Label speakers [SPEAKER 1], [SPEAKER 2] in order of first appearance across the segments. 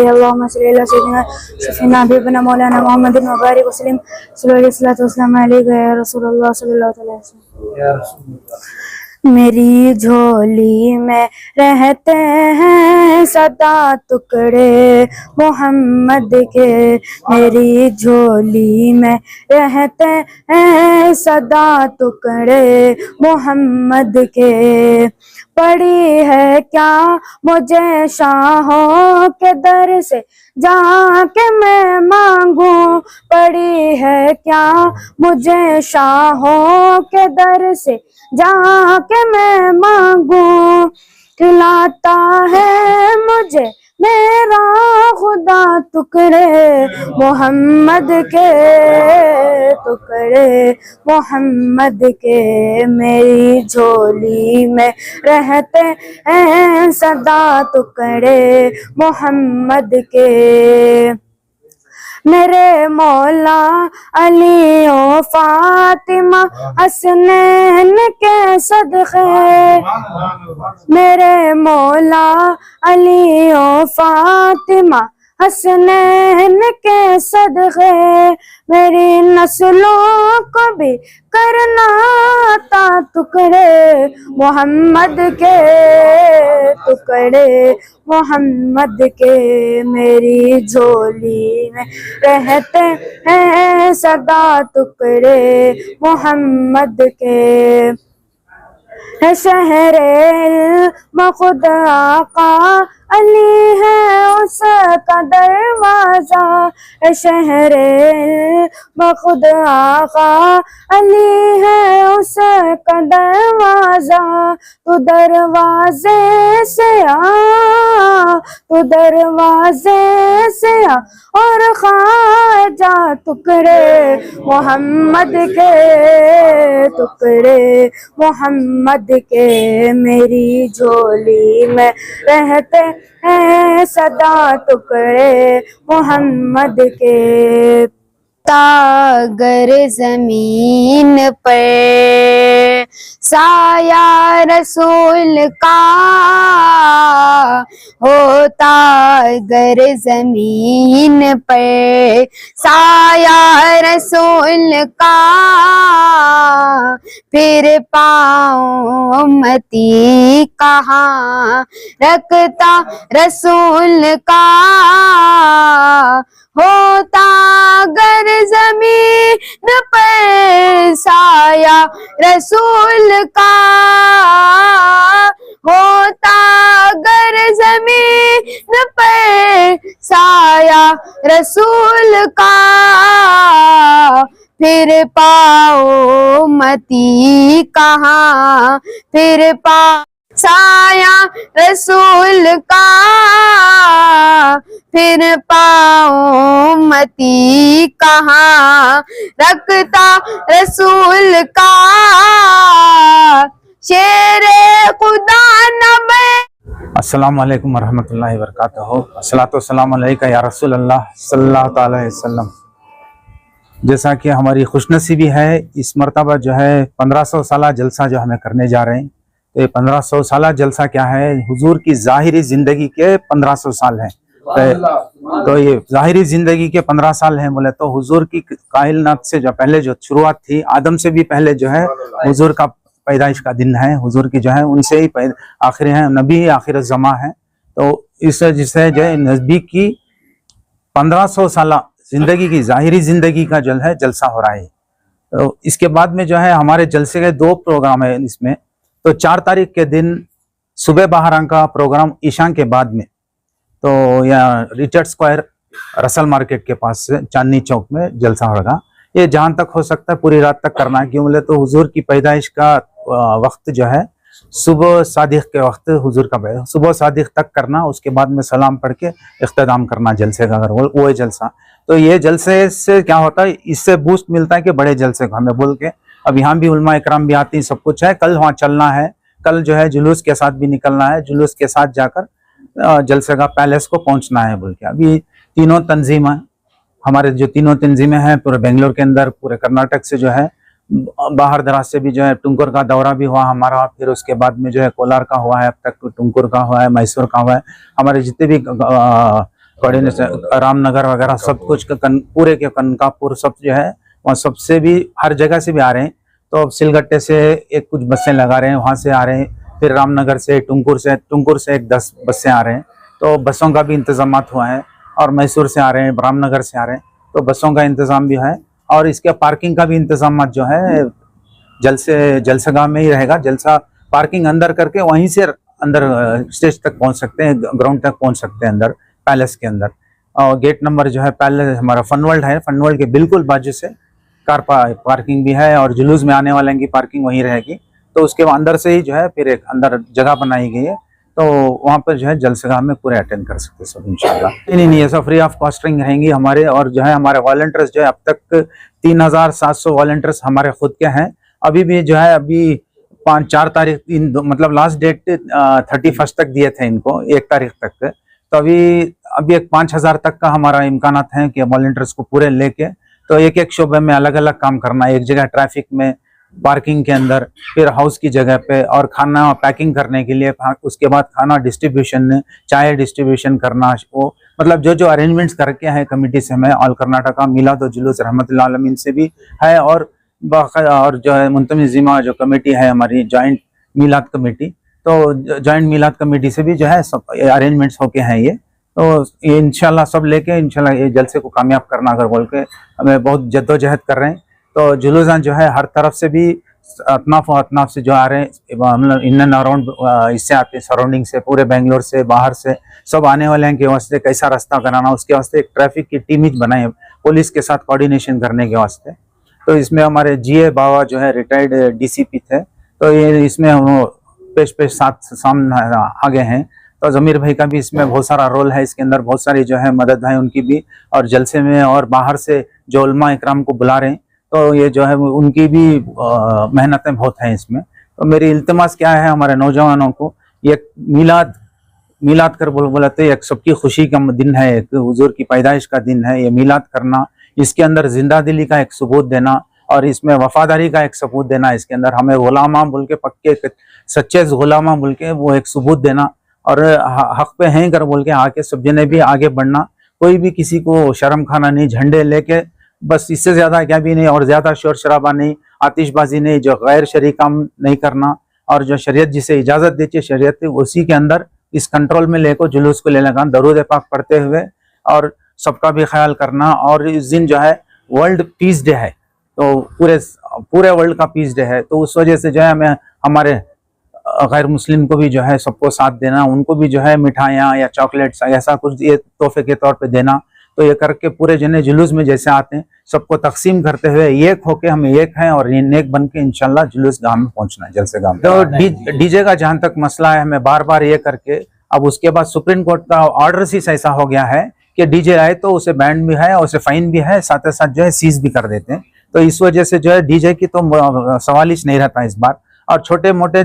[SPEAKER 1] अल्लाहुम्मा सल्लि अला सय्यिदिना शफीना हबीबना मौलाना मुहम्मदिन व बारिक वसल्लिम सल्लल्लाहु अलैहि या रसूलल्लाह सल्लल्लाहु अलैहि वसल्लम। मेरी झोली में रहते हैं सदा टुकड़े मोहम्मद के, मेरी झोली में रहते हैं सदा टुकड़े मोहम्मद के। पड़ी है क्या मुझे शाहों के दर से जाके मैं मांगू, पड़ी है क्या मुझे शाहों के दर से जाके मैं मांगू। खिलाता है मुझे मेरा खुदा टुकड़े मोहम्मद के, टुकड़े मोहम्मद के। मेरी झोली में रहते हैं सदा टुकड़े मोहम्मद के। मेरे मौला अली ओ फातिमा हसनैन के सदक़े, मेरे मौला अली ओ फातिमा हसनैन के सदक़े। मेरी नस्लों को भी करना था टुकड़े मोहम्मद के, टुकड़े मोहम्मद के। मेरी झोली में रहते हैं सदा टुकड़े मोहम्मद के। है शहरे खुद आका अली है उसका दरवाजा, है शहरे खुद आका अली है उसका दरवाजा। तू दरवाजे से आ, तू दरवाजे से आ और खा जा टुकड़े मोहम्मद के, टुकड़े मोहम्मद के। मेरी झोली में रहते हैं सदा टुकड़े मोहम्मद के। तागर जमीन पर साया रसूल का होता, अगर जमीन पर साया रसूल का फिर पाँव मती कहाँ रखता रसूल का। होता अगर जमीन पर साया रसूल का, होता अगर जमीन पर साया रसूल का फिर पाओ मती कहाँ, फिर पाओ साया रसूल का फिर पाओ मती कहाँ रखता रसूल का। शेरे खुदा नबी।
[SPEAKER 2] अस्सलाम वालेकुम वरहमतुल्लाहि वबरकातुहू। अस्सलातु वस्सलामु अलैका या रसूल अल्लाह सल्लल्लाहु अलैहि वसल्लम। जैसा कि हमारी खुशनसीबी है, इस मरतबा जो है 1500 साला जलसा जो हमें करने जा रहे हैं। तो ये 1500 साला जलसा क्या है, हुजूर की ज़ाहिरी ज़िंदगी के 1500 साल हैं। तो ये ज़ाहिरी ज़िंदगी के 15 साल हैं बोले तो हुजूर की कायनात से जो पहले जो शुरुआत थी, आदम से भी पहले जो है हुजूर का पैदाइश का दिन है। हुजूर की जो है उनसे ही आखिर है, नबी आखिर ज़मा है। तो इस जिससे जो है नज़दीक की 1500 साल जिंदगी की ज़ाहिरी ज़िंदगी का जो है जलसा हो रहा है। तो इसके बाद में जो है हमारे जलसे के 2 प्रोग्राम है इसमें। तो 4 तारीख के दिन सुबह बहारां का प्रोग्राम ईशा के बाद में, तो यहाँ रिचर्ड स्क्वायर रसल मार्केट के पास से चांदनी चौक में जलसा होगा। ये जहाँ तक हो सकता है पूरी रात तक करना है, क्यों बोले तो हुजूर की पैदाइश का वक्त जो है सुबह सादिक के वक्त हुजूर का सुबह सादिक तक करना, उसके बाद में सलाम पढ़ के इख्तिताम करना जलसे का, अगर वो जलसा। तो ये जलसे से क्या होता है, इससे बूस्ट मिलता है कि बड़े जलसे को हमें बोल के। अब यहाँ भी उलमा इकराम भी आती, सब कुछ है। कल वहाँ चलना है, कल जो है जुलूस के साथ भी निकलना है, जुलूस के साथ जाकर जलसे का पैलेस को पहुँचना है बोल के। अभी तीनों तंजीम हमारे जो तीनों तंजीमें हैं पूरे बेंगलोर के अंदर, पूरे कर्नाटक से जो है, बाहर दराज से भी जो है, टुंकुर का दौरा भी हुआ हमारा, फिर उसके बाद में जो है कोलार का हुआ है, अब तक टुंकुर का हुआ है, मैसूर का हुआ है। हमारे जितने भी कोऑर्डिनेशन रामनगर वगैरह सब कुछ पूरे के कनकापुर सब जो है वहाँ सबसे भी हर जगह से भी आ रहे हैं। तो अब सिलगट्टे से एक कुछ बसें लगा रहे हैं, वहाँ से आ रहे हैं, फिर रामनगर से टुंकुर से एक 10 बसें आ रहे हैं। तो बसों का भी इंतजाम हुआ है, और मैसूर से आ रहे हैं, रामनगर से आ रहे हैं, तो बसों का इंतज़ाम भी है। और इसके पार्किंग का भी इंतजाम जो है जलसागाह में ही रहेगा। जलसा पार्किंग अंदर करके वहीं से अंदर स्टेज तक पहुंच सकते हैं, ग्राउंड तक पहुंच सकते हैं, अंदर पैलेस के अंदर। और गेट नंबर जो है पैलेस हमारा फनवर्ल्ड है, फनवर्ल्ड के बिल्कुल बाजू से कार पार्किंग भी है, और जुलूस में आने वाले की पार्किंग वहीं रहेगी। तो उसके अंदर से ही जो है फिर एक अंदर जगह बनाई गई है, तो वहाँ पर जो है जलसगाह में पूरे अटेंड कर सकते सब इंशाल्लाह। नहीं ये सब फ्री ऑफ कॉस्टिंग रहेंगी हमारे। और जो है हमारे वॉलंटियर्स जो है अब तक 3700 वॉलंटियर्स हमारे खुद के हैं। अभी भी जो है अभी 4 तारीख मतलब लास्ट डेट 31 तक दिए थे इनको, 1 तारीख तक। तो अभी एक 5000 तक का हमारा इम्कानात है कि वॉलंटियर्स को पूरे लेके तो एक शोबे में अलग अलग काम करना है। एक जगह ट्रैफिक में, पार्किंग के अंदर, फिर हाउस की जगह पे, और खाना पैकिंग करने के लिए, उसके बाद खाना डिस्ट्रीब्यूशन, चाय डिस्ट्रीब्यूशन करना, वो मतलब जो अरेंजमेंट्स करके है कमेटी से। हमें ऑल कर्नाटका मिलाद जुलूस रहमतुल्लाह अलमीन से भी है, और जो है मुंतजिमा जो कमेटी है हमारी जॉइंट मिलाद कमेटी, तो जॉइंट मिलाद कमेटी से भी जो है सब अरेंजमेंट्स होके हैं ये। तो ये इंशाल्लाह सब लेके इंशाल्लाह ये जलसे को कामयाब करना अगर बोल के हमें बहुत जद्दोजहद कर रहे हैं। तो जुलूसान जो है हर तरफ से भी अतनाफ से जो आ रहे हैं, मतलब इन एंड अराउंड इससे आते हैं, सराउंडिंग से, पूरे बेंगलोर से, बाहर से सब आने वाले हैं के वास्ते कैसा रास्ता कराना, उसके वास्ते एक ट्रैफिक की टीम ही बनाई है पुलिस के साथ कोऑर्डिनेशन करने के वास्ते। तो इसमें हमारे जीए बाबा जो है रिटायर्ड डीसीपी थे, तो ये इसमें हम पेश सामने आगे हैं। तो जमीर भाई का भी इसमें बहुत सारा रोल है, इसके अंदर बहुत सारी जो है मदद है उनकी भी, और जलसे में और बाहर से जो उलमा इकराम को बुला रहे हैं, तो ये जो है उनकी भी मेहनतें बहुत हैं इसमें। तो मेरी इल्तिमास क्या है हमारे नौजवानों को, ये मिलाद कर बोलते एक सबकी खुशी का दिन है, एक हुजूर की पैदाइश का दिन है, ये मिलाद करना, इसके अंदर जिंदा दिली का एक सबूत देना, और इसमें वफादारी का एक सबूत देना, इसके अंदर हमें गुलामा बोल के, पक्के सच्चे गुलामा बोल के वो एक सबूत देना, और हक पे हैं कर बोल के आके सब जने भी आगे बढ़ना। कोई भी किसी को शर्म खाना नहीं, झंडे लेके बस, इससे ज्यादा क्या भी नहीं, और ज्यादा शोर शराबा नहीं, आतिशबाजी नहीं, जो गैर शरई काम नहीं करना, और जो शरीयत जिसे इजाजत देती है शरीयत उसी के अंदर इस कंट्रोल में लेकर जुलूस को ले लगा, दरूद पाक पढ़ते हुए, और सबका भी ख्याल करना। और इस दिन जो है वर्ल्ड पीस डे है, तो पूरे वर्ल्ड का पीस डे है, तो उस वजह से जो है हमें हमारे गैर मुस्लिम को भी जो है सबको साथ देना, उनको भी जो है मिठाइयाँ या चॉकलेट्स ऐसा कुछ ये तोहफे के तौर पे देना। तो ये करके पूरे जने जुलूस में जैसे आते हैं सबको तकसीम करते हुए एक होके हम एक हैं, और ये नेक बन के इंशाल्लाह जुलूस गांव में पहुंचना है, जलसे गांव में। तो डीजे का जहां तक मसला है, हमें बार बार ये करके, अब उसके बाद सुप्रीम कोर्ट का ऑर्डर ही ऐसा हो गया है कि डीजे आए तो उसे बैंड भी है और उसे फाइन भी है, साथ ही साथ जो है सीज भी कर देते हैं। तो इस वजह से जो है डीजे की तो सवाल ही नहीं रहता इस बार, और छोटे मोटे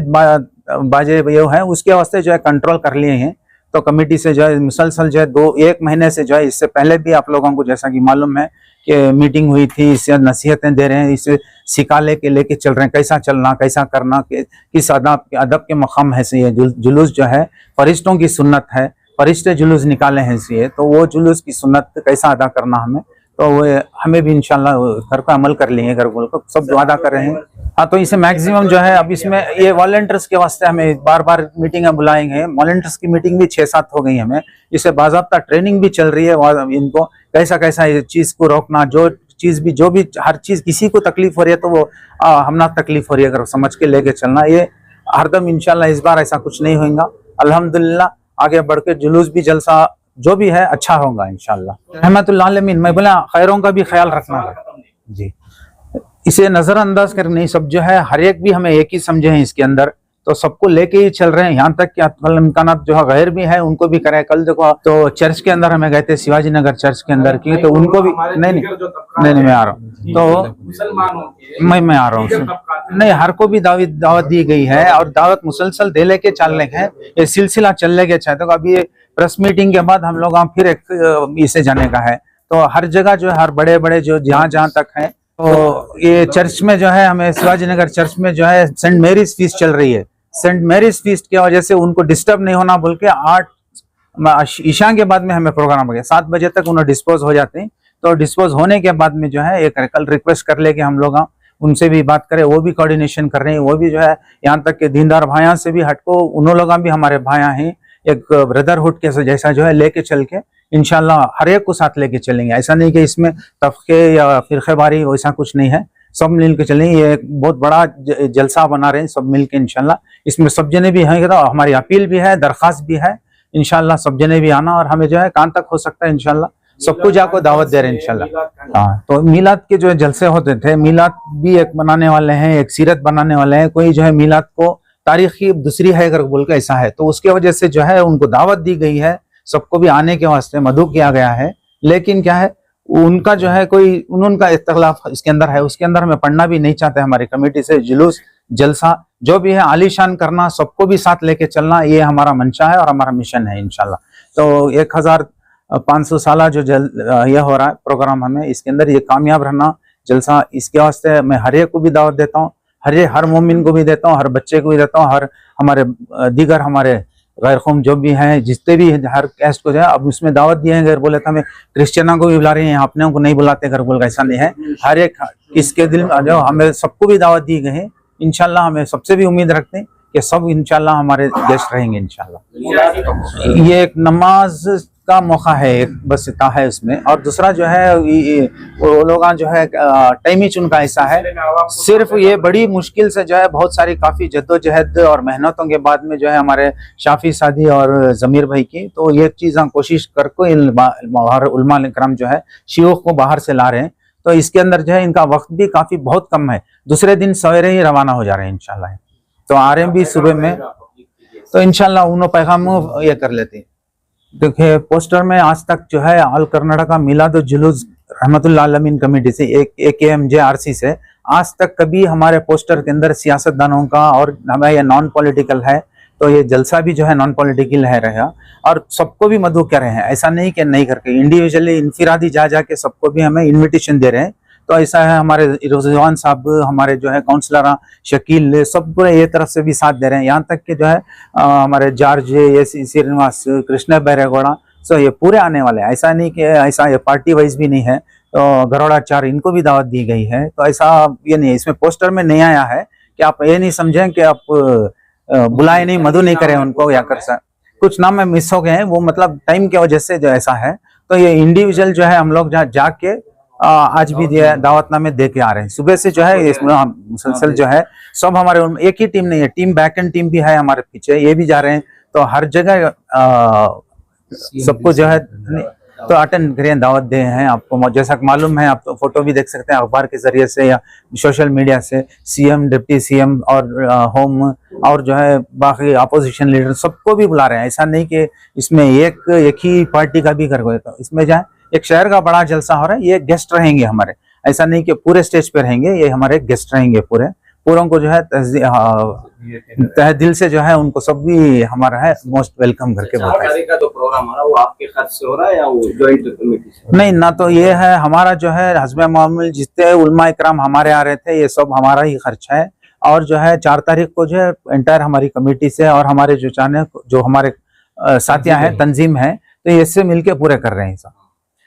[SPEAKER 2] बाजे ये है उसके वास्ते जो है कंट्रोल कर लिए हैं। तो कमेटी से जो है मुसलसल जो है 1 महीने से जो है, इससे पहले भी आप लोगों को जैसा कि मालूम है कि मीटिंग हुई थी, इससे नसीहतें दे रहे हैं, इसे सिखा लेके चल रहे हैं, कैसा चलना, कैसा करना, किस अदब के मकाम है से ये जुलूस जो है फरिश्तों की सुन्नत है, फरिश्ते जुलूस निकाले हैं इसलिए, तो वो जुलूस की सुन्नत कैसा अदा करना हमें, तो वो हमें भी इंशाल्लाह घर पर अमल कर लेंगे, घर बोल सब जो अदा कर रहे हैं। हाँ, तो इसे मैक्सिमम जो है अब इसमें ये वॉलंटियर्स के वास्ते हमें बार बार मीटिंगें बुलाएंगे, वॉलंटियर्स की मीटिंग भी 6-7 हो गई हमें, इसे बाज़ाब्ता ट्रेनिंग भी चल रही है, इनको कैसा ये चीज़ को रोकना, जो भी हर चीज़ किसी को तकलीफ हो रही है तो वो हम ना तकलीफ हो रही है अगर समझ के लेके चलना, ये हरदम इंशाल्लाह इस बार ऐसा कुछ नहीं होगा। अल्हम्दुलिल्लाह आगे बढ़ के जुलूस भी जलसा जो भी है अच्छा होगा इंशाल्लाह रहमतुल्लाह अलमीन। मैं बोला खैरों का भी ख्याल रखना है जी, इसे नजरअंदाज कर नहीं, सब जो है हर एक भी हमें एक ही समझे हैं इसके अंदर, तो सबको लेके ही चल रहे हैं। यहाँ तक कि इम्कानात जो है गैर भी है उनको भी करें। कल देखो तो चर्च के अंदर हमें गए थे, शिवाजी नगर चर्च के अंदर की, तो उनको भी नहीं मैं आ रहा हूँ, तो मैं आ रहा हूँ नहीं, हर को भी दावत दी गई है, और दावत मुसलसल दे लेके चलने के ये सिलसिला चलने के चाहे। तो अभी प्रेस मीटिंग के बाद हम लोग फिर एक इसे जाने का है, तो हर जगह जो है हर बड़े जो जहाँ तक है, तो ये चर्च में जो है हमें शिवाजी नगर चर्च में जो है सेंट मैरीज फीस्ट चल रही है, सेंट मैरीज फीस्ट की वजह से उनको डिस्टर्ब नहीं होना बोल के 8 ईशा के बाद में हमें प्रोग्राम हो गया, 7 बजे तक उन्हें डिस्पोज हो जाते हैं। तो डिस्पोज होने के बाद में जो है एक कल रिक्वेस्ट कर ले कि हम लोग उनसे भी बात करें, वो भी कोऑर्डिनेशन कर रहे हैं, वो भी जो है यहाँ तक के दीनदार भाइयों से भी हटको, उन लोग भी हमारे भाइयाँ हैं, एक ब्रदरहुड के जैसा जो है लेके चल के इंशाल्लाह हर एक को साथ लेके चलेंगे। ऐसा नहीं कि इसमें तफके या फिरकेबारी वैसा कुछ नहीं है, सब मिल के चलेंगे। ये एक बहुत बड़ा जलसा बना रहे हैं सब मिल के इंशाल्लाह। इसमें सब जने भी हैं, तो हमारी अपील भी है, दरख्वास्त भी है इंशाल्लाह सब जने भी आना, और हमें जो है कहाँ तक हो सकता है इंशाल्लाह सबको जाको दावत दे रहे हैं इंशाल्लाह। हाँ, तो मीलाद के जो जलसे होते थे, मीलाद भी एक बनाने वाले हैं, एक सीरत बनाने वाले हैं। कोई जो है मीलाद को तारीखी दूसरी है अगर बोल के ऐसा है, तो उसके वजह से जो है उनको दावत दी गई है, सबको भी आने के वास्ते मदऊ किया गया है। लेकिन क्या है, उनका जो है कोई उनका इख्तलाफ इसके अंदर है, उसके अंदर हमें पढ़ना भी नहीं चाहते। हमारी कमेटी से जुलूस जलसा जो भी है आलीशान करना, सबको भी साथ लेके चलना, ये हमारा मंशा है और हमारा मिशन है इंशाल्लाह। तो 1500 साला जो यह हो रहा है प्रोग्राम, हमें इसके अंदर ये कामयाब रहना जलसा, इसके वास्ते मैं हर एक को भी दावत देता हूँ, हर मोमिन को भी देता हूँ, हर बच्चे को भी देता हूँ, हर हमारे दीगर हमारे गैर कौम जो भी हैं, जितने भी हर कैस्ट को जो है अब उसमें दावत दिए हैं। अगर बोले तो हमें क्रिश्चियनों को भी बुला रहे हैं, अपने को नहीं बुलाते घर बोल, ऐसा नहीं है। हर एक किसके दिल में जो हमें सबको भी दावत दी गई है इंशाल्लाह। हमें सबसे भी उम्मीद रखते हैं कि सब इंशाल्लाह हमारे गेस्ट रहेंगे इंशाल्लाह। ये एक नमाज का मौका है, एक बस इतना है उसमें। और दूसरा जो है वो लोग जो है टाइम ही उनका ऐसा है, सिर्फ ये बड़ी मुश्किल से जो है बहुत सारी काफ़ी जद्दोजहद और मेहनतों के बाद में जो है हमारे शाफी सादी और ज़मीर भाई की, तो ये चीज़ हम कोशिश करके उलमा इकराम जो है शियोख को बाहर से ला रहे हैं। तो इसके अंदर जो है इनका वक्त भी काफ़ी बहुत कम है, दूसरे दिन सवेरे ही रवाना हो जा रहे हैं इंशाल्लाह। तो आ रहे हैं भी सुबह में, तो इंशाल्लाह उन्होंने पैगाम ये कर लेते हैं। देखिए पोस्टर में आज तक जो है ऑल कर्नाटका मिलाद जुलूस रहमतुल्लाह आलमीन कमेटी से AKMJRC से आज तक कभी हमारे पोस्टर के अंदर सियासतदानों का, और हमें ये नॉन पॉलिटिकल है, तो ये जलसा भी जो है नॉन पॉलिटिकल है रहेगा, और सबको भी मदऊ कर रहे हैं। ऐसा नहीं कि नहीं करके इंडिविजुअली इनफिरादी जा जाके सबको भी हमें इन्विटेशन दे रहे हैं। तो ऐसा है, हमारे रिजवान साहब, हमारे जो है काउंसलर शकील, सब पूरे ये तरफ से भी साथ दे रहे हैं। यहाँ तक कि जो है हमारे जॉर्ज श्रीनिवास, कृष्ण बैरेगौड़ा, सो ये पूरे आने वाले हैं। ऐसा नहीं कि ऐसा ये पार्टी वाइज भी नहीं है। तो गरोड़ाचार इनको भी दावत दी गई है। तो ऐसा ये नहीं, इसमें पोस्टर में नहीं आया है कि आप ये नहीं समझें कि आप बुलाए नहीं, मदऊ नहीं करें उनको, या कर सकते कुछ नाम में मिस हो गए हैं, वो मतलब टाइम की वजह से जो ऐसा है। तो ये इंडिविजुअल जो है हम लोग जहाँ जाके आज भी दावतनामे दे के आ रहे हैं। सुबह से जो है इसमें मुसलसल जो है सब हमारे एक ही टीम नहीं है, टीम बैक एंड टीम भी है हमारे पीछे, ये भी जा रहे हैं। तो हर जगह सबको जो है तो अटेंड करें, दावत दे हैं आपको। जैसा मालूम है, आप तो फोटो भी देख सकते हैं अखबार के जरिए से या सोशल मीडिया से, CM, डिप्टी CM और होम और जो है बाकी अपोजिशन लीडर सबको भी बुला रहे हैं। ऐसा नहीं कि इसमें एक ही पार्टी का भी कर गए। तो इसमें जाए एक शहर का बड़ा जलसा हो रहा है, ये गेस्ट रहेंगे हमारे, ऐसा नहीं कि पूरे स्टेज पे रहेंगे, ये हमारे गेस्ट रहेंगे पूरों को जो है तहे दिल से जो है उनको सब भी हमारा है मोस्ट वेलकम करके बोलते हैं।
[SPEAKER 3] का जो प्रोग्राम हो रहा है वो आपके खर्च से हो रहा है या वो जॉइंट कमेटी से?
[SPEAKER 2] नहीं ना, तो ये है हमारा जो है हस्बे मामूल जितने उलमा इकराम हमारे आ रहे थे, ये सब हमारा ही खर्च है। और जो है 4 तारीख को जो है एंटायर हमारी कमेटी से और हमारे जो हमारे साथियां हैं, तंजीम है, तो ये इससे मिलके पूरे कर रहे हैं सब।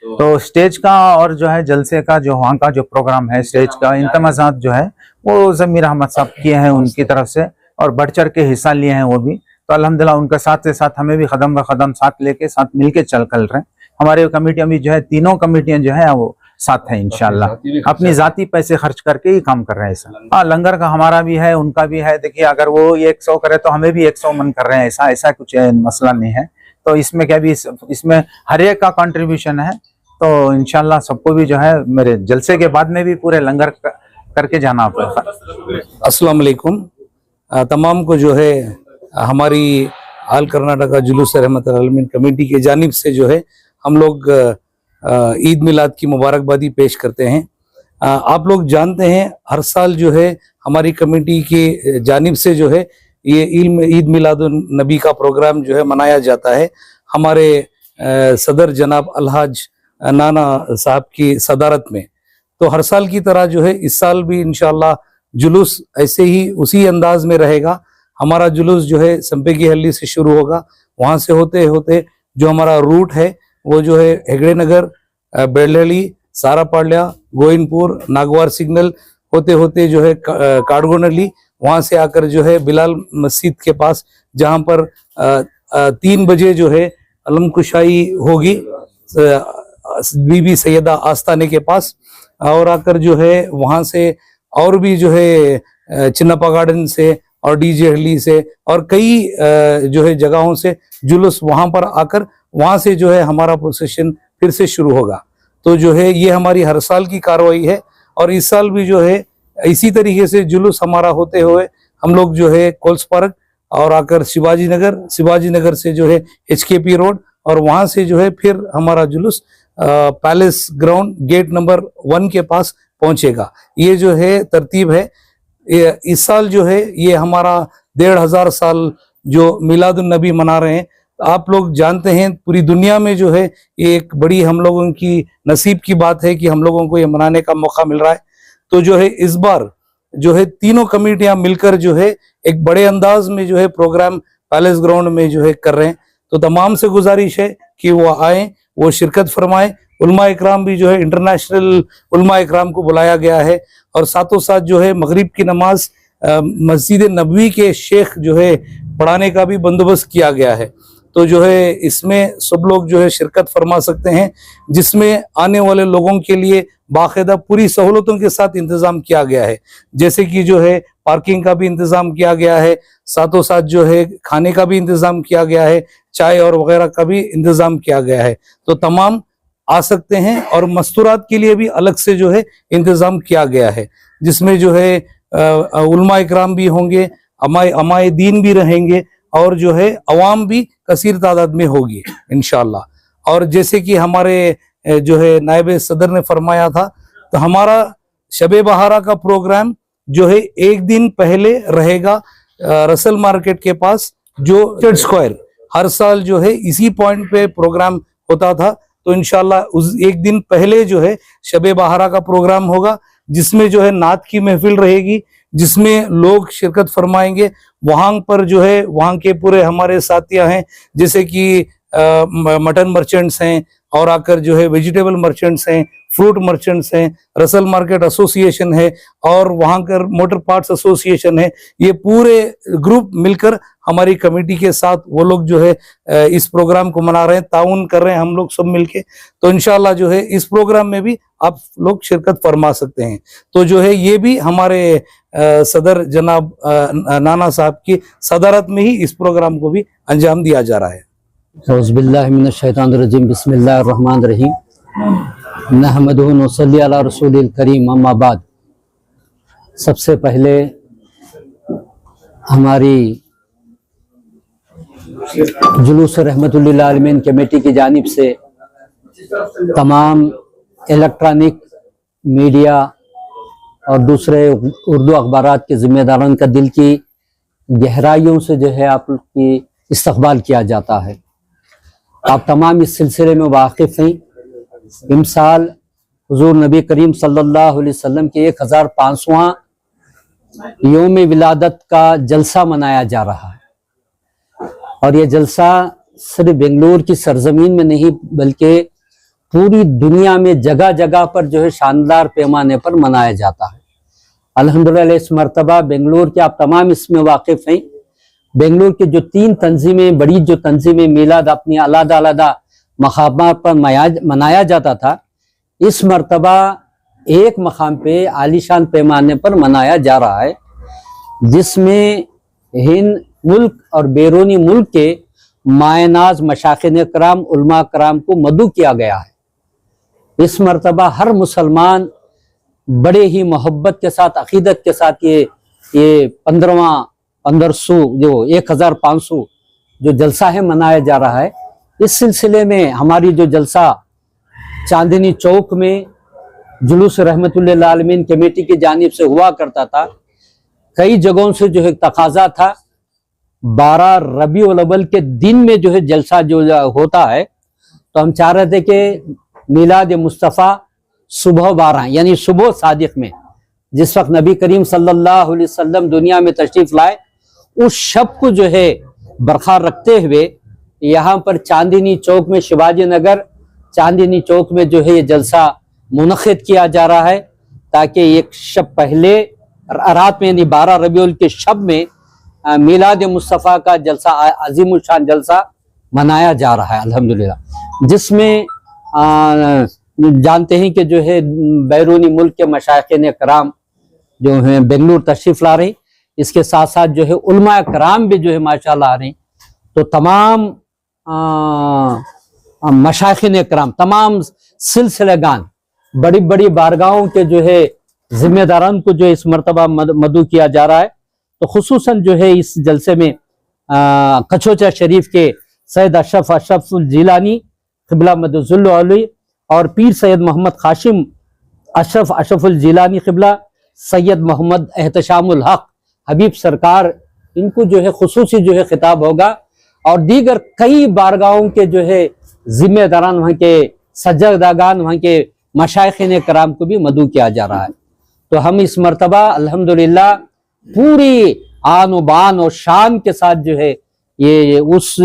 [SPEAKER 2] तो स्टेज का और जो है जलसे का जो वहाँ का जो प्रोग्राम है, स्टेज का इंतजाम जो है वो ज़मीर अहमद साहब किए हैं उनकी तरफ से, और बढ़ चढ़ के हिस्सा लिए हैं वो भी। तो अल्हम्दुलिल्लाह उनके साथ से साथ हमें भी कदम ब कदम साथ लेके साथ मिलके चल रहे हैं। हमारे कमेटियां भी जो है, तीनों कमेटियां जो है वो साथ है इंशाल्लाह, अपनी जाती पैसे खर्च करके ही काम कर रहे हैं ऐसा। हाँ, लंगर का हमारा भी है, उनका भी है। देखिए अगर वो 100 करे तो हमें भी 100 मन कर रहे हैं, ऐसा कुछ मसला नहीं है। तो इसमें क्या भी, इसमें हर एक का कंट्रीब्यूशन है। तो इंशाल्लाह सबको भी जो है मेरे जलसे के बाद में भी पूरे लंगर करके जाना पड़ेगा।
[SPEAKER 4] अस्सलाम वालेकुम। तमाम को जो है हमारी आल कर्नाटका जुलूस रहमतुल्लाह आलमीन कमेटी के जानिब से जो है हम लोग ईद मिलाद की मुबारकबादी पेश करते हैं। आप लोग जानते हैं हर साल जो है हमारी कमेटी के जानिब से जो है ये ईद मिलादुन नबी का प्रोग्राम जो है मनाया जाता है। हमारे सदर जनाब अलहाज नाना साहब की सदारत में। तो हर साल की तरह जो है इस साल भी इंशाअल्लाह जुलूस ऐसे ही उसी अंदाज में रहेगा। हमारा जुलूस जो है संपे की हल्ली से शुरू होगा, वहां से होते होते जो हमारा रूट है वो जो है हेगड़े नगर, बेल्लली, सारापाड्या, गोइनपुर, नागवार सिग्नल होते होते जो है काडगोनली, वहां से आकर जो है बिलाल मस्जिद के पास, जहां पर 3 बजे जो है अलमकुशाई होगी बीबी सैयदा आस्ताने के पास, और आकर जो है वहां से और भी जो है चिन्नप्पा गार्डन से और डीजे हली से और कई जो है जगहों से जुलूस वहां पर आकर वहां से जो है हमारा प्रोसेशन फिर से शुरू होगा। तो जो है ये हमारी हर साल की कार्रवाई है, और इस साल भी जो है इसी तरीके से जुलूस हमारा होते हुए हम लोग जो है कोल्स पार्क और आकर शिवाजी नगर से जो है HKP रोड, और वहां से जो है फिर हमारा जुलूस पैलेस ग्राउंड गेट नंबर 1 के पास पहुंचेगा। ये जो है तरतीब है। इस साल जो है ये हमारा 1500 साल जो मिलादुन नबी मना रहे हैं। आप लोग जानते हैं पूरी दुनिया में जो है ये एक बड़ी हम लोगों की नसीब की बात है कि हम लोगों को ये मनाने का मौका मिल रहा है। तो जो है इस बार जो है तीनों कमेटियां मिलकर जो है एक बड़े अंदाज में जो है प्रोग्राम पैलेस ग्राउंड में जो है कर रहे हैं। तो तमाम से गुजारिश है कि वो आए, वो शिरकत फरमाएं। उलमा इकराम भी जो है इंटरनेशनल उलमा इकराम को बुलाया गया है, और साथों साथ जो है मगरिब की नमाज मस्जिद नबवी के शेख जो है पढ़ाने का भी बंदोबस्त किया गया है। तो जो है इसमें सब लोग जो है शिरकत फरमा सकते हैं, जिसमें आने वाले लोगों के लिए बाकायदा पूरी सहूलतों के साथ इंतजाम किया गया है, जैसे कि जो है पार्किंग का भी इंतजाम किया गया है, साथों साथ जो है खाने का भी इंतजाम किया गया है, चाय और वगैरह का भी इंतजाम किया गया है। तो तमाम आ सकते हैं, और मस्तूरात के लिए भी अलग से जो है इंतजाम किया गया है, जिसमें जो है उलमा इकराम भी होंगे, अमाए दीन भी रहेंगे, और जो है अवाम भी कसीर तादाद में होगी इंशाअल्लाह। और जैसे कि हमारे जो है नायब सदर ने फरमाया था, तो हमारा शबे बहारा का प्रोग्राम जो है एक दिन पहले रहेगा रसल मार्केट के पास, जो चर्च स्क्वायर। हर साल जो है इसी पॉइंट पे प्रोग्राम होता था, तो इंशाल्लाह उस एक दिन पहले जो है शबे बहारा का प्रोग्राम होगा, जिसमें जो है नात की महफिल रहेगी, जिसमें लोग शिरकत फरमाएंगे। वहां पर जो है वहां के पूरे हमारे साथियां हैं, जैसे कि मटन मर्चेंट्स हैं, और आकर जो है वेजिटेबल मर्चेंट्स हैं, फ्रूट मर्चेंट्स हैं, रसल मार्केट एसोसिएशन है, और वहां कर मोटर पार्ट्स एसोसिएशन है। ये पूरे ग्रुप मिलकर हमारी कमेटी के साथ वो लोग जो है इस प्रोग्राम को मना रहे हैं, ताउन कर रहे हैं हम लोग सब मिलके। तो इंशाल्लाह जो है इस प्रोग्राम में भी आप लोग शिरकत फरमा सकते हैं। तो जो है ये भी हमारे सदर जनाब नाना साहब की सदारत में ही इस प्रोग्राम को भी अंजाम दिया जा रहा है।
[SPEAKER 5] औज़ुबिल्लाहिमिनश्शैतानिर्रजीम, बिस्मिल्लाहिर्रहमानिर्रहीम, नहमदुहु व नसल्ली अला रसूलिल करीम, अम्मा बाद। सबसे पहले हमारी जुलूस रहमतुल लिल आलमीन कमेटी की जानिब से तमाम इलेक्ट्रॉनिक मीडिया और दूसरे उर्दू अखबारात के ज़िम्मेदारान का दिल की गहराइयों से जो है आपकी इस्तकबाल किया जाता है। आप तमाम इस सिलसिले में वाकिफ़ हैं। इमसाल हुज़ूर नबी करीम सल्लल्लाहु अलैहि वसल्लम के 1500वां योम विलादत का जलसा मनाया जा रहा है, और ये जलसा सिर्फ बेंगलुरु की सरजमीन में नहीं बल्कि पूरी दुनिया में जगह जगह पर जो है शानदार पैमाने पर मनाया जाता है। अल्हम्दुलिल्लाह इस मरतबा बेंगलुरु के आप तमाम इसमें वाकिफ़ हैं। बेंगलुरु की जो 3 तंजीमें, बड़ी जो तंजीमें मिलाद अपनी अलग अलग मकामात पर मनाया जाता था, इस मरतबा एक मकाम पे आलीशान पैमाने पर मनाया जा रहा है, जिसमें हिंद मुल्क और बैरूनी मुल्क के मायनाज मशाइख़ कराम, उलमा कराम को मदऊ किया गया है। इस मरतबा हर मुसलमान बड़े ही मोहब्बत के साथ, अकीदत के साथ ये 1500 जो 1500 जो जलसा है मनाया जा रहा है। इस सिलसिले में हमारी जो जलसा चांदनी चौक में जुलूस रहमतुल लिल आलमीन कमेटी की जानिब से हुआ करता था, कई जगहों से जो है तकाजा था 12 रबीउल अव्वल के दिन में जो है जलसा जो होता है, तो हम चाह रहे थे कि मिलाद मुस्तफ़ा सुबह 12 यानी सुबह सादिक में, जिस वक्त नबी करीम सल्लल्लाहु अलैहि वसल्लम दुनिया में तशरीफ लाए, उस शब को जो है बरकरार रखते हुए यहाँ पर चांदनी चौक में, शिवाजी नगर चांदनी चौक में जो है ये जलसा मुनक़िद किया जा रहा है, ताकि एक शब पहले रात में यानी 12 रबीउल के शब में मिलाद मुस्तफ़ा का जलसा, अजीम शान जलसा मनाया जा रहा है अल्हम्दुलिल्लाह, जिसमें जानते हैं कि जो है बैरूनी मुल्क के मशाइख़ कराम जो हैं बेंगलुरु तशरीफ़ ला रहे हैं, इसके साथ साथ जो है उलमा कराम भी जो है माशाअल्लाह आ रहे हैं। तो तमाम मशाइख़ कराम, तमाम सिलसिलेगान, बड़ी बड़ी बारगाहों के जो है जिम्मेदारान को जो इस मरतबा मदू किया जा रहा है। तो खुसूसन जो है इस जलसे में कचोचा शरीफ के सैयद अशरफुल जिलानी क़िबला मदजुल्लु अलैह और पीर सैयद मोहम्मद काशिम अशरफुल जिलानी क़िबला, सैयद मोहम्मद एहतशामुल हक हबीब सरकार, इनको जो है खुसूसी जो है खिताब होगा, और दीगर कई बारगाहों के जो है जिम्मेदारान, वहाँ के सज्जदागान, वहाँ के मशाइख़ कराम को भी मदू किया जा रहा है। तो हम इस मरतबा अल्हम्दुलिल्लाह पूरी आन व बान और शान के साथ जो है ये उस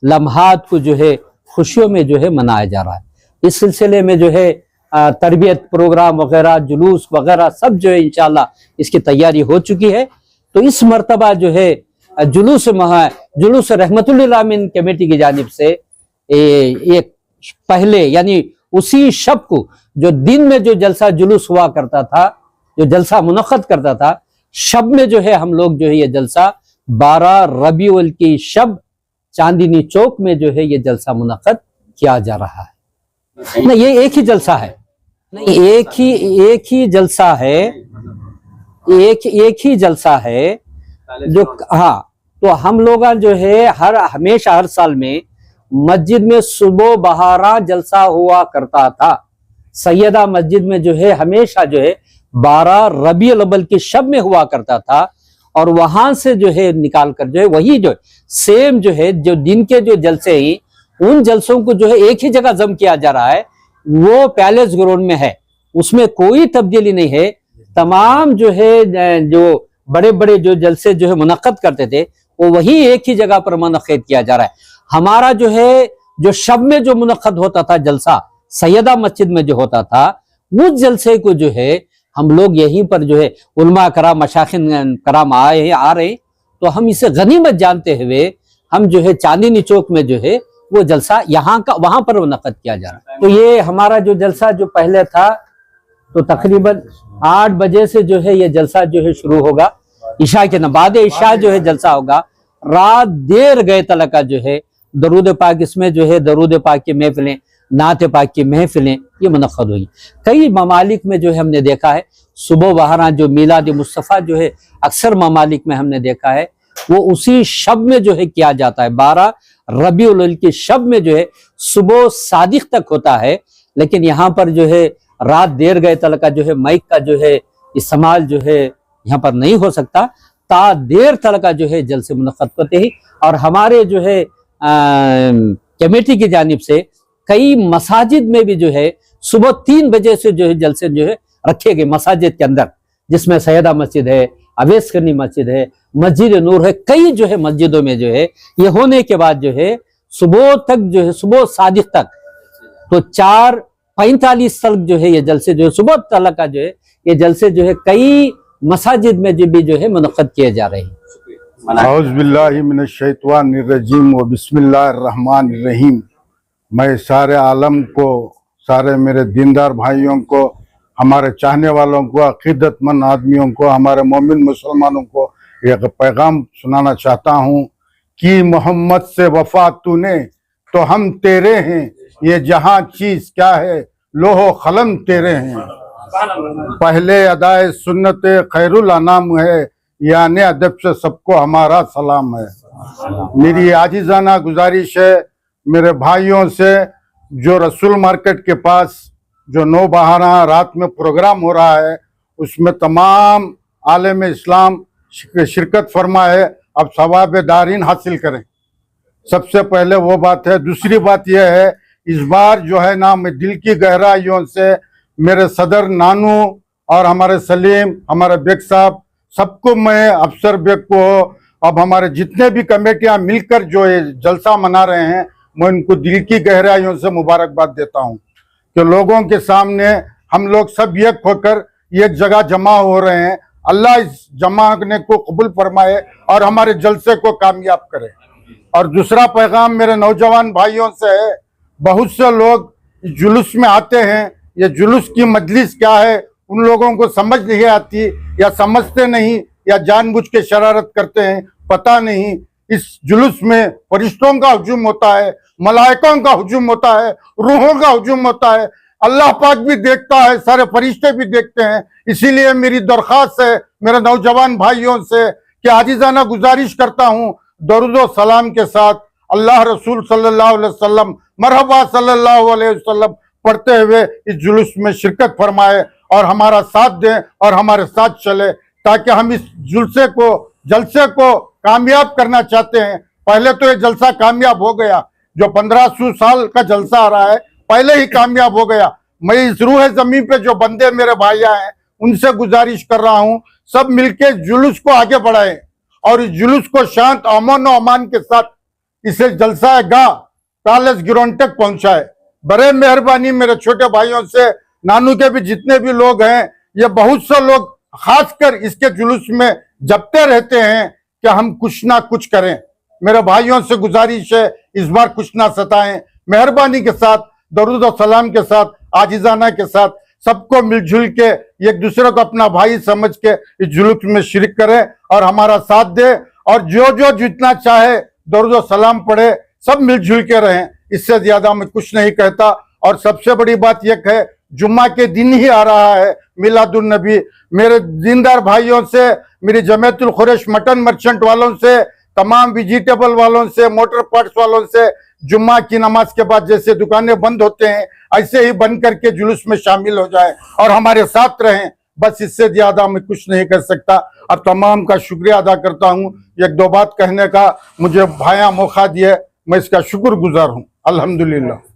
[SPEAKER 5] लम्हात को जो है खुशियों में जो है मनाया जा रहा है। इस सिलसिले में जो है तरबियत प्रोग्राम वगैरह, जुलूस वगैरह सब जो है इंशाअल्लाह इसकी तैयारी हो चुकी है। तो इस मरतबा जो है जुलूस रहमतुल लिल आलमीन कमेटी की जानिब से एक पहले यानी उसी शब को, जो दिन में जो जलसा जुलूस हुआ करता था, जो जलसा मुनक़्क़द करता था, शब में जो है हम लोग जो है ये जलसा 12 रबीउल की शब चांदनी चौक में जो है ये जलसा मुनक़्क़द किया जा रहा है। नहीं, ये एक ही जलसा है, नहीं एक ही जलसा है, एक ही जलसा है जो, हाँ। तो हम लोग जो है हमेशा हर साल में मस्जिद में सुबह बहारा जलसा हुआ करता था। सैयदा मस्जिद में जो है हमेशा जो है 12 रबीउल अव्वल की शब में हुआ करता था, और वहां से जो है निकाल कर जो है वही जो सेम जो है जो दिन के जो जलसे हैं, उन जलसों को जो है एक ही जगह जम किया जा रहा है। वो पैलेस ग्राउंड में है, उसमें कोई तब्दीली नहीं है। तमाम जो है जो बड़े बड़े जो जलसे जो है मुनक़्क़द करते थे, वो वही एक ही जगह पर मुनक़्क़द किया जा रहा है। हमारा जो है जो शब में जो मुनक़्क़द होता था जलसा, सैयदा मस्जिद में जो होता था, उस जलसे को जो है हम लोग यहीं पर जो है उलमा कराम, मशाइख़ कराम आ रहे हैं, तो हम इसे गनीमत जानते हुए हम जो है चांदनी चौक में जो है वो जलसा यहाँ का वहां पर मुनक़्क़द किया जा रहा है। तो ये हमारा जो जलसा जो पहले था, तो तकरीबन 8 बजे से जो है ये जलसा जो है शुरू होगा, ईशा के बाद ईशा जो है जलसा होगा, रात देर गए तलक का जो है दरूद पाक, इसमें जो है दरूद पाक की महफिलें, नात पाक की महफिलें ये मुनक़्क़द हुई। कई ममालिक में जो है हमने देखा है सुबह वहां जो मिलाद मुस्तफ़ा जो है अक्सर ममालिक में हमने देखा है वो उसी शब में जो है किया जाता है। 12 रबीउल अव्वल की शब में जो है सुबह सादिक तक होता है, लेकिन यहाँ पर जो है रात देर गए तलक का जो है माइक का जो है इस्तेमाल जो है यहाँ पर नहीं हो सकता, ता देर तलक का जो है जलसे मुनक़्क़द होते ही। और हमारे जो है कमेटी की जानिब से कई मसाजिद में भी जो है सुबह 3 बजे से जो है जलसे जो है रखे गए मसाजिद के अंदर, जिसमें सैयदा मस्जिद है, अवैस करनी मस्जिद है, मस्जिद नूर है, कई जो है मस्जिदों में जो है ये होने के बाद जो है सुबह तक जो है सुबह सादिक तक, तो 4:45 तक जो है ये जलसे जो है सुबह तलक का जो है ये जलसे जो है कई मसाजिद में जो भी जो है मुनक़्क़द किए जा रहे हैं।
[SPEAKER 6] औज़ु बिल्लाहि मिनश शैतानिर रजीम व बिस्मिल्लाहिर रहमानिर रहीम। मैं सारे आलम को, सारे मेरे दीनदार भाइयों को, हमारे चाहने वालों को, अक़ीदतमंद आदमियों को, हमारे मोमिन मुसलमानों को एक पैगाम सुनाना चाहता हूँ कि मोहम्मद से वफा तूने तो हम तेरे हैं, ये जहाँ चीज़ क्या है लोहो क़लम तेरे हैं। पहले अदाए सुन्नत खैरुल अनाम है, यानी अदब से सबको हमारा सलाम है। मेरी आजिज़ाना गुजारिश है मेरे भाइयों से, जो रसूल मार्केट के पास जो 9/12 रात में प्रोग्राम हो रहा है उसमें तमाम आलम इस्लाम शिरकत फरमाए, अब सवाब दारीन हासिल करें। सबसे पहले वो बात है। दूसरी बात यह है, इस बार जो है ना मैं दिल की गहराइयों से मेरे सदर नानू और हमारे सलीम, हमारे बेग साहब, सबको मैं, अफसर बेग को अब हमारे जितने भी कमेटियां मिलकर जो ये जलसा मना रहे हैं, मैं उनको दिल की गहराइयों से मुबारकबाद देता हूं कि लोगों के सामने हम लोग सब एक होकर एक जगह जमा हो रहे हैं। अल्लाह इस जमाने को कबूल फरमाए और हमारे जलसे को कामयाब करे। और दूसरा पैगाम मेरे नौजवान भाइयों से है, बहुत से लोग जुलूस में आते हैं, ये जुलूस की मजलिस क्या है उन लोगों को समझ नहीं आती, या समझते नहीं, या जानबूझ के शरारत करते हैं, पता नहीं। इस जुलूस में फरिश्तों का हुजूम होता है, मलाइकों का हुजूम होता है, रूहों का हुजूम होता है, अल्लाह पाक भी देखता है, सारे फरिश्ते भी देखते हैं। इसीलिए मेरी दरख्वास्त है मेरे नौजवान भाइयों से कि आजिज़ाना गुजारिश करता हूँ, दरूद व सलाम के साथ अल्लाह रसूल सल्लल्लाहु अलैहि वसल्लम, मरहबा सल्लल्लाहु अलैहि वसल्लम पढ़ते हुए इस जुलूस में शिरकत फरमाए और हमारा साथ दें और हमारे साथ चले, ताकि हम इस जलसे को कामयाब करना चाहते हैं। पहले तो ये जलसा कामयाब हो गया, जो 1500 साल का जलसा आ रहा है पहले ही कामयाब हो गया। मैं इस रूह जमीन पे जो बंदे मेरे भाइयां हैं उनसे गुजारिश कर रहा हूं, सब मिलके जुलूस को आगे बढ़ाएं और इस जुलूस को शांत अमन और अमान के साथ इसे जलसा गाह पैलेस ग्राउंड तक पहुंचाए। बड़े मेहरबानी मेरे छोटे भाइयों से, नानू के भी जितने भी लोग हैं, ये बहुत से लोग खासकर इसके जुलूस में जपते रहते हैं कि हम कुछ ना कुछ करें। मेरे भाइयों से गुजारिश है, इस बार कुछ ना सताएं, मेहरबानी के साथ, दरूद और सलाम के साथ, आजिज़ाना के साथ सबको मिलजुल के एक दूसरे को अपना भाई समझ के इस जुलूस में शिरक करें और हमारा साथ दे, और जो जितना चाहे दरूद और सलाम पढ़े, सब मिलजुल के रहें। इससे ज्यादा मैं कुछ नहीं कहता। और सबसे बड़ी बात यह है, जुम्मा के दिन ही आ रहा है मिलादुन नबी। मेरे दीनदार भाइयों से, मेरी जमीयतुल खुरैश मटन मर्चेंट वालों से, तमाम वेजिटेबल वालों से, मोटर पार्ट्स वालों से, जुम्मा की नमाज के बाद जैसे दुकानें बंद होते हैं ऐसे ही बंद करके जुलूस में शामिल हो जाए और हमारे साथ रहें। बस इससे ज्यादा मैं कुछ नहीं कर सकता। अब तमाम का शुक्रिया अदा करता हूँ। एक दो बात कहने का मुझे भाया मौका दिए, मैं इसका शुक्रगुजार हूँ। अल्हम्दुलिल्लाह।